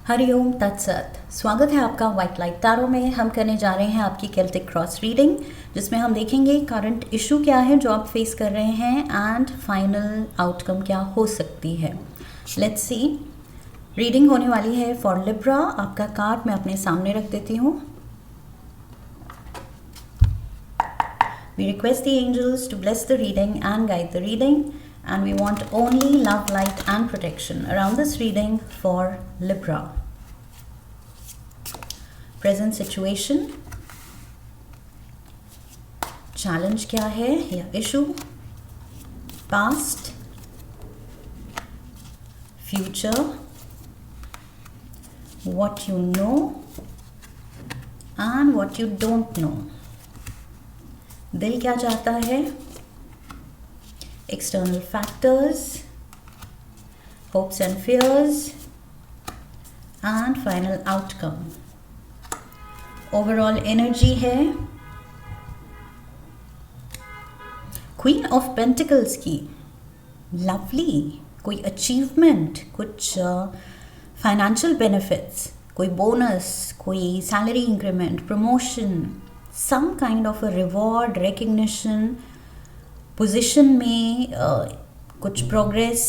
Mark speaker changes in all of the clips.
Speaker 1: हरिओम तत्सत। स्वागत है आपका व्हाइट लाइट टैरो में। हम करने जा रहे हैं आपकी केल्टिक क्रॉस रीडिंग, जिसमें हम देखेंगे करंट इशू क्या है जो आप फेस कर रहे हैं एंड फाइनल आउटकम क्या हो सकती है। Let's see. रीडिंग होने वाली है फॉर लिब्रा। आपका कार्ड मैं अपने सामने रख देती हूँ। We request the angels to bless the reading and guide the reading, and we want only love, light and protection around this reading for Libra. Present situation, challenge क्या है या issue, past, future, what you know and what you don't know. दिल क्या चाहता है, external factors, hopes and fears, and final outcome. Overall energy है Queen of Pentacles की। Lovely, कोई achievement, कुछ financial benefits, कोई bonus, कोई salary increment, promotion, some kind of a reward, recognition, position में कुछ progress,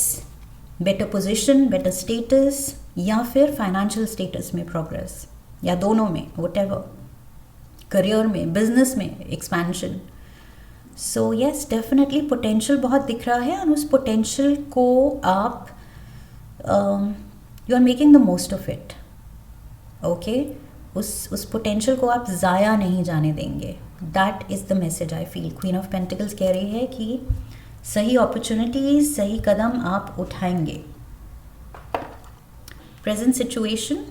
Speaker 1: better position, better status, या फिर फाइनेंशियल स्टेटस में प्रोग्रेस, या दोनों में, व्हाटएवर, करियर में, बिजनेस में expansion. So yes, definitely potential बहुत दिख रहा है और उस पोटेंशियल को आप you are making the most of it. Okay, उस पोटेंशियल को आप ज़ाया नहीं जाने देंगे। That is the message I feel. Queen of pentacles कह रही है कि सही अपॉर्चुनिटीज, सही कदम आप उठाएंगे। Present situation,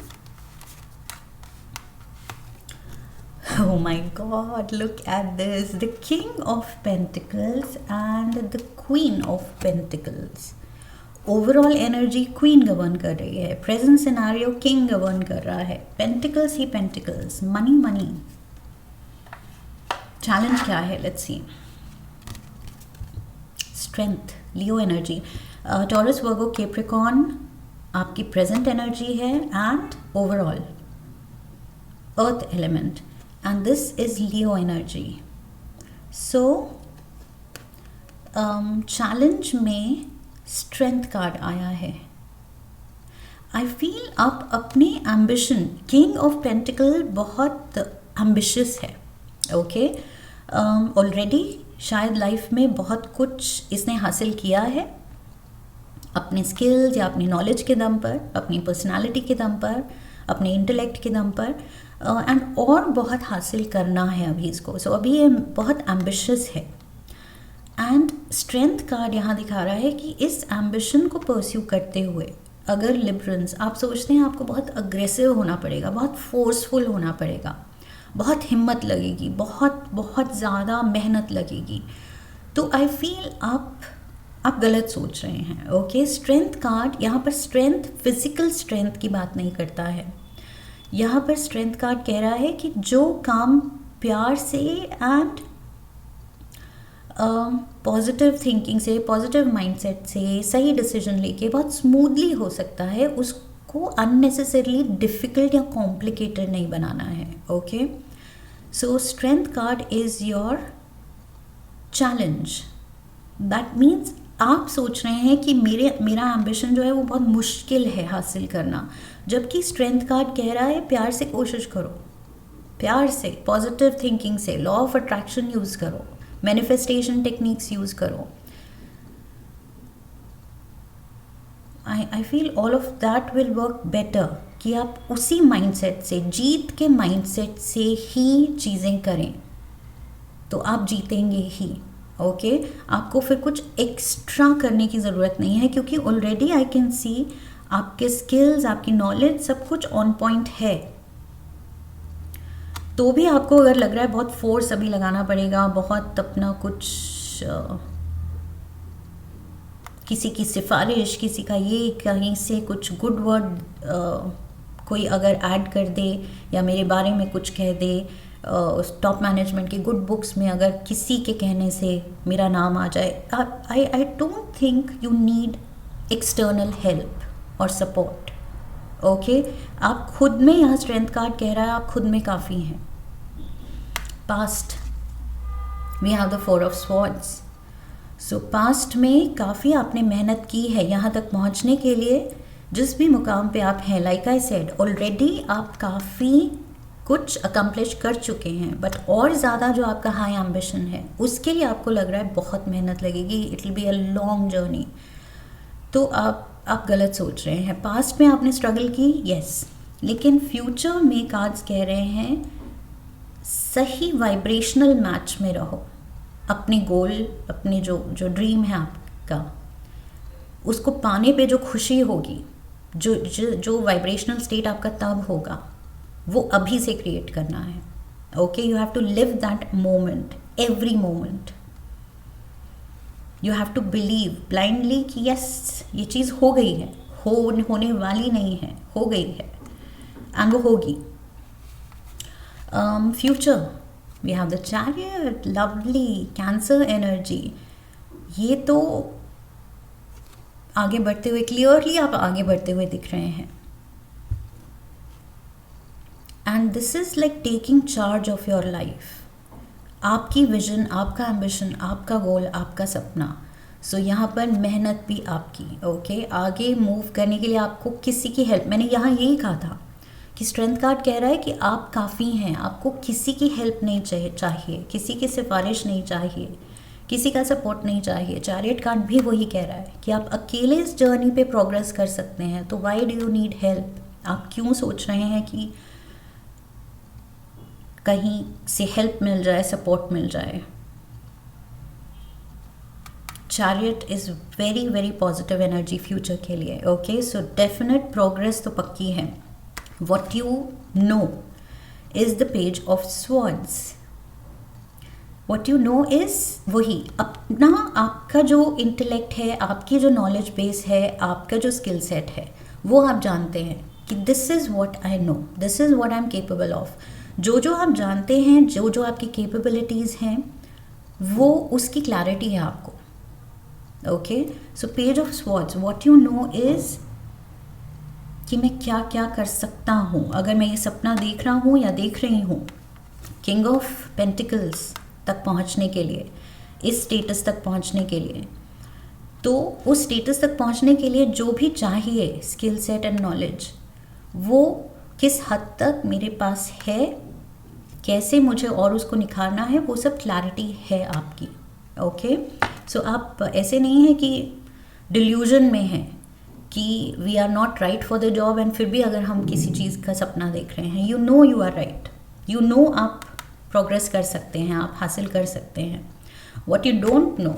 Speaker 1: oh my god, look at this, the king of pentacles and the queen of pentacles. Overall energy queen govern कर रही है, प्रेजेंट सिनारियो किंग गवर्न कर रहा है, पेंटिकल्स ही पेंटिकल्स, मनी मनी। चैलेंज क्या है, let's see. Strength, Leo energy, Taurus Virgo Capricorn आपकी present energy है, and overall earth element, and this is Leo energy. So challenge में स्ट्रेंथ कार्ड आया है। आई फील आप अपने एम्बिशन, किंग ऑफ पेंटिकल बहुत एम्बिशियस है। ओके, ऑलरेडी शायद लाइफ में बहुत कुछ इसने हासिल किया है अपने स्किल्स या अपनी नॉलेज के दम पर, अपनी पर्सनालिटी के दम पर, अपने इंटेलेक्ट के दम पर, एंड और बहुत हासिल करना है अभी इसको। सो अभी ये बहुत एम्बिशियस है। एंड स्ट्रेंथ कार्ड यहाँ दिखा रहा है कि इस एम्बिशन को परस्यू करते हुए अगर लिब्रंस आप सोचते हैं आपको बहुत अग्रेसिव होना पड़ेगा, बहुत फोर्सफुल होना पड़ेगा, बहुत हिम्मत लगेगी, बहुत बहुत ज़्यादा मेहनत लगेगी, तो आई फील आप गलत सोच रहे हैं। ओके, स्ट्रेंथ कार्ड यहाँ पर स्ट्रेंथ, फिजिकल स्ट्रेंथ की बात नहीं करता है। यहाँ पर स्ट्रेंथ कार्ड कह रहा है कि जो काम प्यार से एंड पॉजिटिव थिंकिंग से, पॉजिटिव माइंडसेट से, सही डिसीजन लेके बहुत स्मूथली हो सकता है, उसको अननेसेसरली डिफ़िकल्ट या कॉम्प्लिकेटेड नहीं बनाना है। Okay, so strength card is your challenge. That means आप सोच रहे हैं कि मेरा एम्बिशन जो है वो बहुत मुश्किल है हासिल करना, जबकि स्ट्रेंथ कार्ड कह रहा है प्यार से कोशिश करो, प्यार से, पॉजिटिव थिंकिंग से, लॉ ऑफ अट्रैक्शन यूज़ करो, मैनिफेस्टेशन टेक्निक्स यूज़ करो। I feel all of that will work better कि आप उसी माइंडसेट से, जीत के माइंडसेट से ही चीज़ें करें तो आप जीतेंगे ही। ओके, आपको फिर कुछ एक्स्ट्रा करने की ज़रूरत नहीं है, क्योंकि ऑलरेडी आई कैन सी आपके स्किल्स, आपकी नॉलेज, सब कुछ ऑन पॉइंट है। तो भी आपको अगर लग रहा है बहुत फोर्स अभी लगाना पड़ेगा, बहुत अपना कुछ किसी की सिफारिश, किसी का ये, कहीं से कुछ गुड वर्ड कोई अगर ऐड कर दे या मेरे बारे में कुछ कह दे, टॉप मैनेजमेंट की गुड बुक्स में अगर किसी के कहने से मेरा नाम आ जाए, I don't think you need external help और सपोर्ट। ओके आप खुद में, यहाँ स्ट्रेंथ कार्ड कह रहा है आप खुद में काफ़ी हैं. Past, we have the 4 of swords. So past में काफ़ी आपने मेहनत की है यहाँ तक पहुँचने के लिए. जिस भी मुकाम पे आप हैं, लाइक आई सेड ऑलरेडी आप काफ़ी कुछ अकम्प्लिश कर चुके हैं, बट और ज़्यादा जो आपका हाई एम्बिशन है उसके लिए आपको लग रहा है बहुत मेहनत लगेगी, it will be a long journey. तो आप गलत सोच रहे हैं. पास्ट में आपने स्ट्रगल की, यस, लेकिन फ्यूचर में कार्ड्स कह रहे हैं सही वाइब्रेशनल मैच में रहो. अपने गोल, अपने जो ड्रीम है आपका, उसको पाने पे जो खुशी होगी, जो वाइब्रेशनल स्टेट आपका तब होगा, वो अभी से क्रिएट करना है. Okay, you have to live that moment, every moment. You have to believe blindly कि यस ये चीज़ हो गई है, होने वाली नहीं है, हो गई है एंड वो होगी. Future, we have the chariot, lovely cancer energy. ये तो आगे बढ़ते हुए, क्लियरली आप आगे बढ़ते हुए दिख रहे हैं. And this is like taking charge of your life. आपकी विजन, आपका एम्बिशन, आपका गोल, आपका सपना. सो यहाँ पर मेहनत भी आपकी. ओके, आगे मूव करने के लिए आपको किसी की हेल्प, मैंने यहाँ यही कहा था कि स्ट्रेंथ कार्ड कह रहा है कि आप काफ़ी हैं, आपको किसी की हेल्प नहीं चाहिए, किसी की सिफारिश नहीं चाहिए, किसी का सपोर्ट नहीं चाहिए. चैरियट कार्ड भी वही कह रहा है कि आप अकेले इस जर्नी पे प्रोग्रेस कर सकते हैं. तो why do you need help? आप क्यों सोच रहे हैं कि कहीं से हेल्प मिल जाए, सपोर्ट मिल जाए? Chariot is very very positive energy future के लिए. ओके, सो डेफिनेट प्रोग्रेस तो पक्की है. What you know is the page of swords. What you know is वही अपना, आपका जो इंटेलेक्ट है, आपकी जो नॉलेज बेस है, आपका जो स्किल सेट है, वो आप जानते हैं कि this is what I know, this is what I am capable of. जो आप जानते हैं, जो आपकी कैपेबिलिटीज़ हैं, वो उसकी क्लैरिटी है आपको. Okay, so page of swords, what you know is कि मैं क्या क्या कर सकता हूँ अगर मैं ये सपना देख रहा हूँ या देख रही हूँ. किंग ऑफ पेंटिकल्स तक पहुँचने के लिए, इस स्टेटस तक पहुँचने के लिए, तो उस स्टेटस तक पहुँचने के लिए जो भी चाहिए स्किल सेट एंड नॉलेज, वो किस हद तक मेरे पास है, कैसे मुझे और उसको निखारना है, वो सब क्लैरिटी है आपकी. ओके, सो आप ऐसे नहीं है कि डिल्यूजन में हैं कि we are not right for the job, and फिर भी अगर हम किसी चीज़ का सपना देख रहे हैं, you are right, you know आप प्रोग्रेस कर सकते हैं, आप हासिल कर सकते हैं. What you don't know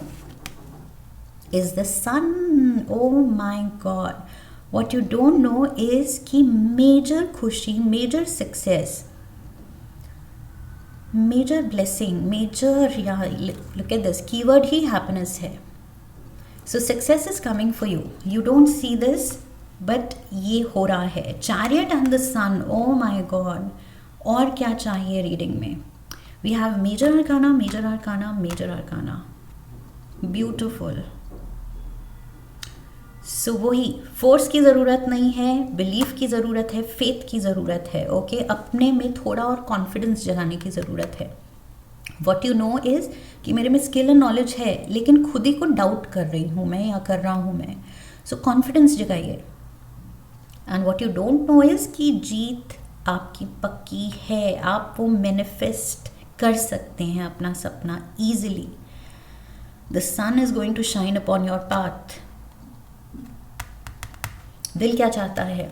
Speaker 1: is the sun. Oh my God, what you don't know is कि मेजर खुशी, major success, major blessing, major, या लुक एट दिस कीवर्ड ही हैप्पीनेस है. So success is coming for you, you don't see this, but ये हो रहा है. Chariot and the sun, oh my God. और क्या चाहिए रीडिंग में? We have major arcana, major arcana, major arcana. Beautiful. So वही, फोर्स की ज़रूरत नहीं है, बिलीफ की ज़रूरत है, फेथ की ज़रूरत है. ओके, अपने में थोड़ा और कॉन्फिडेंस जगाने की ज़रूरत है. वॉट यू नो इज़ कि मेरे में स्किल एंड नॉलेज है, लेकिन खुद ही को डाउट कर रही हूँ मैं, या कर रहा हूँ मैं. सो कॉन्फिडेंस जगाइए. And what you don't know is कि जीत आपकी पक्की है, आप वो मैनिफेस्ट कर सकते हैं अपना सपना easily. The sun is going to shine upon your path. दिल क्या चाहता है?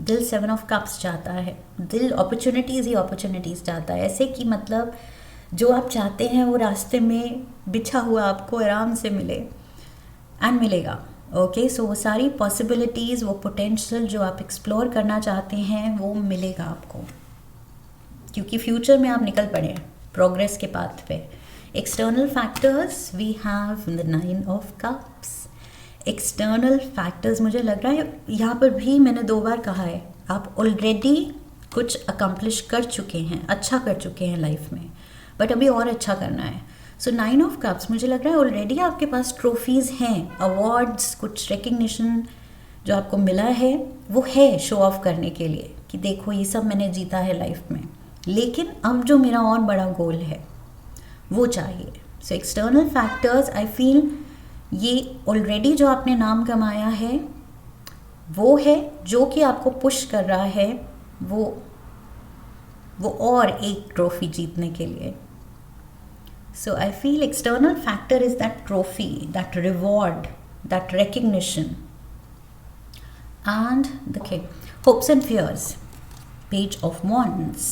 Speaker 1: दिल 7 ऑफ कप्स चाहता है. दिल अपॉर्चुनिटीज़ ही अपॉर्चुनिटीज़ चाहता है. ऐसे कि मतलब जो आप चाहते हैं वो रास्ते में बिछा हुआ आपको आराम से मिले, एंड मिलेगा. ओके, सो वो सारी पॉसिबिलिटीज़, वो पोटेंशियल जो आप एक्सप्लोर करना चाहते हैं, वो मिलेगा आपको, क्योंकि फ्यूचर में आप निकल पड़े हैं प्रोग्रेस के पाथ पे. External factors, we have the 9 of cups. External factors, मुझे लग रहा है यहाँ पर भी मैंने 2 बार कहा है, आप ऑलरेडी कुछ अकम्प्लिश कर चुके हैं, अच्छा कर चुके हैं लाइफ में, बट अभी और अच्छा करना है. सो 9 ऑफ कप्स, मुझे लग रहा है ऑलरेडी आपके पास ट्रॉफीज़ हैं, अवार्ड्स, कुछ रिकग्निशन जो आपको मिला है वो है शो ऑफ करने के लिए कि देखो ये सब मैंने जीता है लाइफ में, लेकिन अब जो मेरा और बड़ा गोल है वो चाहिए। So external factors, I feel ये ऑलरेडी जो आपने नाम कमाया है वो है जो कि आपको पुश कर रहा है वो और एक ट्रॉफी जीतने के लिए। So I feel external factor is that trophy, that reward, that recognition. And okay, hopes and fears. Page of Wands,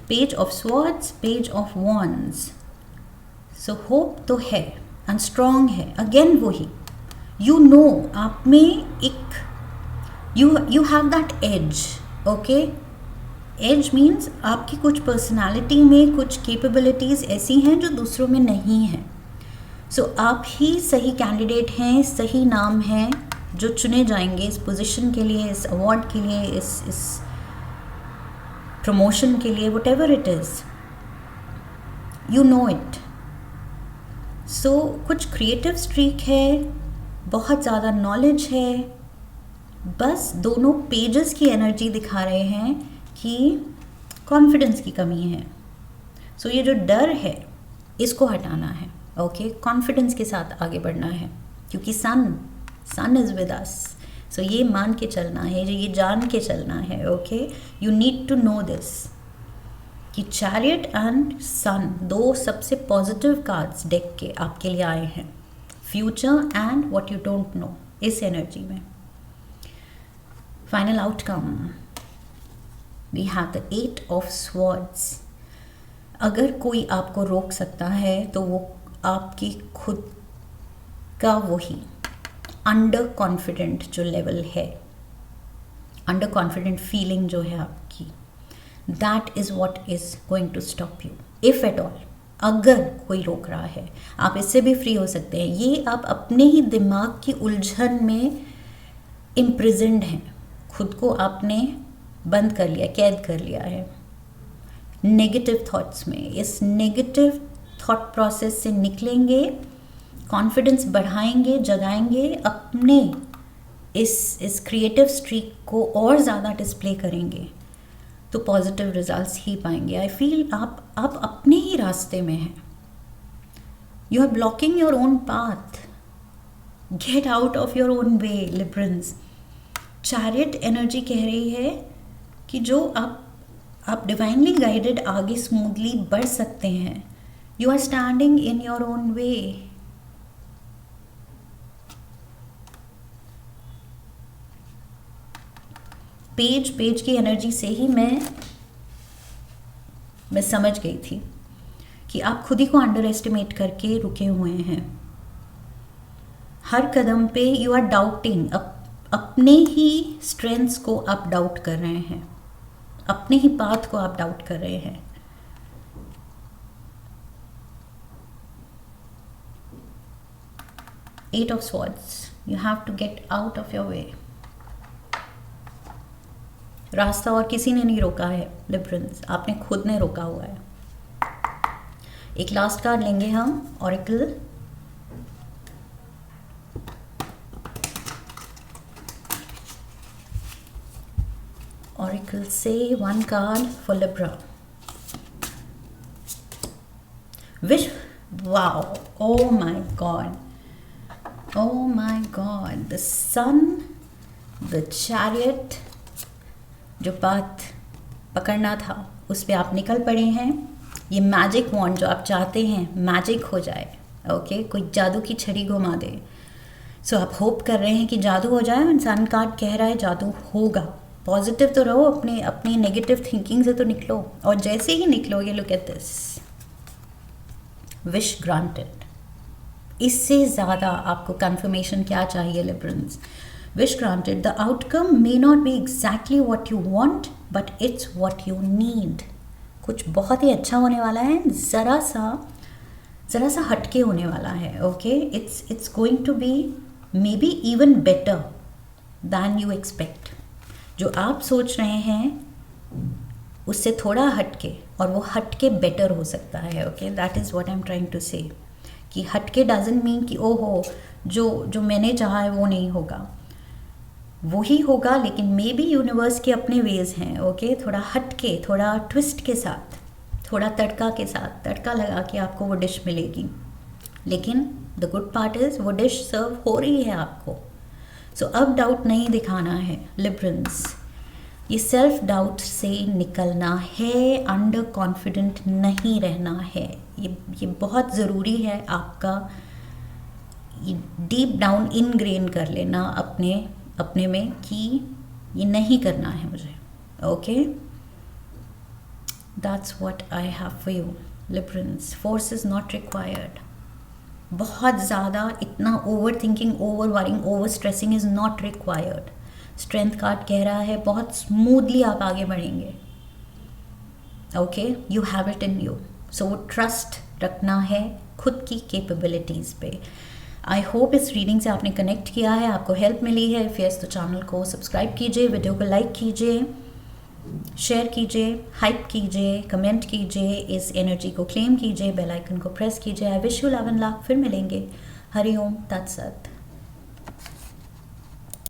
Speaker 1: Page of Swords, Page of Wands. So hope तो है and strong है, again वही, you know आप में एक you have that edge, okay? Edge means आपकी कुछ personality में कुछ कैपेबिलिटीज़ ऐसी हैं जो दूसरों में नहीं हैं। सो आप ही सही कैंडिडेट हैं, सही नाम हैं जो चुने जाएंगे इस पोजीशन के लिए, इस अवार्ड के लिए, इस प्रमोशन के लिए, whatever it is, you know it. So कुछ क्रिएटिव स्ट्रीक है, बहुत ज़्यादा नॉलेज है, बस दोनों पेजेस की एनर्जी दिखा रहे हैं कि कॉन्फिडेंस की कमी है। सो ये जो डर है इसको हटाना है, ओके? कॉन्फिडेंस के साथ आगे बढ़ना है क्योंकि सन इज़ विद अस। सो ये मान के चलना है, ये जान के चलना है, okay? You need to know this कि चैरियट एंड सन दो सबसे पॉजिटिव कार्ड्स डेक के आपके लिए आए हैं, future and what you don't know, इस एनर्जी में। Final outcome, we have the 8 of swords. अगर कोई आपको रोक सकता है तो वो आपकी खुद का वही अंडर कॉन्फिडेंट जो लेवल है, अंडर कॉन्फिडेंट फीलिंग जो है आपकी, that is what is going to stop you, if at all. अगर कोई रोक रहा है, आप इससे भी फ्री हो सकते हैं। ये आप अपने ही दिमाग की उलझन में इम्प्रिजन्ड हैं, खुद को आपने बंद कर लिया, कैद कर लिया है नेगेटिव थॉट्स में। इस नेगेटिव थॉट प्रोसेस से निकलेंगे, कॉन्फिडेंस बढ़ाएंगे, जगाएंगे, अपने इस क्रिएटिव स्ट्रीक को और ज़्यादा डिस्प्ले करेंगे तो पॉजिटिव रिजल्ट्स ही पाएंगे। आई फील आप अपने ही रास्ते में हैं, you are blocking your own path, get out of your own way Librans. Chariot energy कह रही है कि जो आप डिवाइनली गाइडेड आगे स्मूथली बढ़ सकते हैं। You are standing in your own way. Page की एनर्जी से ही मैं समझ गई थी कि आप खुद ही को अंडर एस्टिमेट करके रुके हुए हैं। हर कदम पे यू आर डाउटिंग, अपने ही स्ट्रेंथ्स को आप डाउट कर रहे हैं, अपने ही पाथ को आप डाउट कर रहे हैं। Eight of Swords, you have to get out of your way. रास्ता और किसी ने नहीं रोका है लिब्रंस, आपने खुद ने रोका हुआ है। एक लास्ट कार्ड लेंगे हम, oracle. Oracle, say one card for Libra. Wish, wow, oh my god, oh my god, the sun, the chariot, जो पाथ पकड़ना था उस पे आप निकल पड़े हैं। ये मैजिक वॉन्ड जो आप चाहते हैं मैजिक हो जाए, ओके? कोई जादू की छड़ी घुमा दे। सो आप होप कर रहे हैं कि जादू हो जाए, सन कार्ड कह रहा है जादू होगा। पॉजिटिव तो रहो, अपनी नेगेटिव थिंकिंग से तो निकलो, और जैसे ही निकलोगे, look at this, wish granted. इससे ज़्यादा आपको कंफर्मेशन क्या चाहिए Librans? Wish granted, the outcome may not be exactly what you want but it's what you need. कुछ बहुत ही अच्छा होने वाला है, ज़रा सा हटके होने वाला है, okay? It's going to be maybe even better than you expect. जो आप सोच रहे हैं उससे थोड़ा हटके, और वो हटके बेटर हो सकता है, okay? That is what I am trying to say, कि हटके डजंट मीन कि ओहो जो मैंने चाहा है वो नहीं होगा। वो ही होगा, लेकिन मे बी यूनिवर्स के अपने वेज हैं, ओके, थोड़ा हट के, थोड़ा ट्विस्ट के साथ, थोड़ा तड़का के साथ, तड़का लगा के आपको वो डिश मिलेगी। लेकिन द गुड पार्ट इज़ वो डिश सर्व हो रही है आपको। सो अब डाउट नहीं दिखाना है लिब्रंस, ये सेल्फ डाउट से निकलना है, अंडर कॉन्फिडेंट नहीं रहना है। ये बहुत ज़रूरी है आपका ये डीप डाउन इनग्रेन कर लेना अपने में कि ये नहीं करना है मुझे। Okay, that's what I have for you Librans. Force is not required. बहुत ज़्यादा इतना over thinking, over worrying, over stressing is not required. Strength card कह रहा है बहुत स्मूथली आप आगे बढ़ेंगे। Okay, you have it in you. So वो ट्रस्ट रखना है खुद की कैपेबिलिटीज़ पे। आई होप इस रीडिंग से आपने कनेक्ट किया है, आपको हेल्प मिली है। फिर तो चैनल को सब्सक्राइब कीजिए, वीडियो को लाइक कीजिए, शेयर कीजिए, हाइप कीजिए, कमेंट कीजिए, इस एनर्जी को क्लेम कीजिए, बेल आइकन को प्रेस कीजिए। I wish you love and luck. फिर मिलेंगे। हरि ओम तत्सत।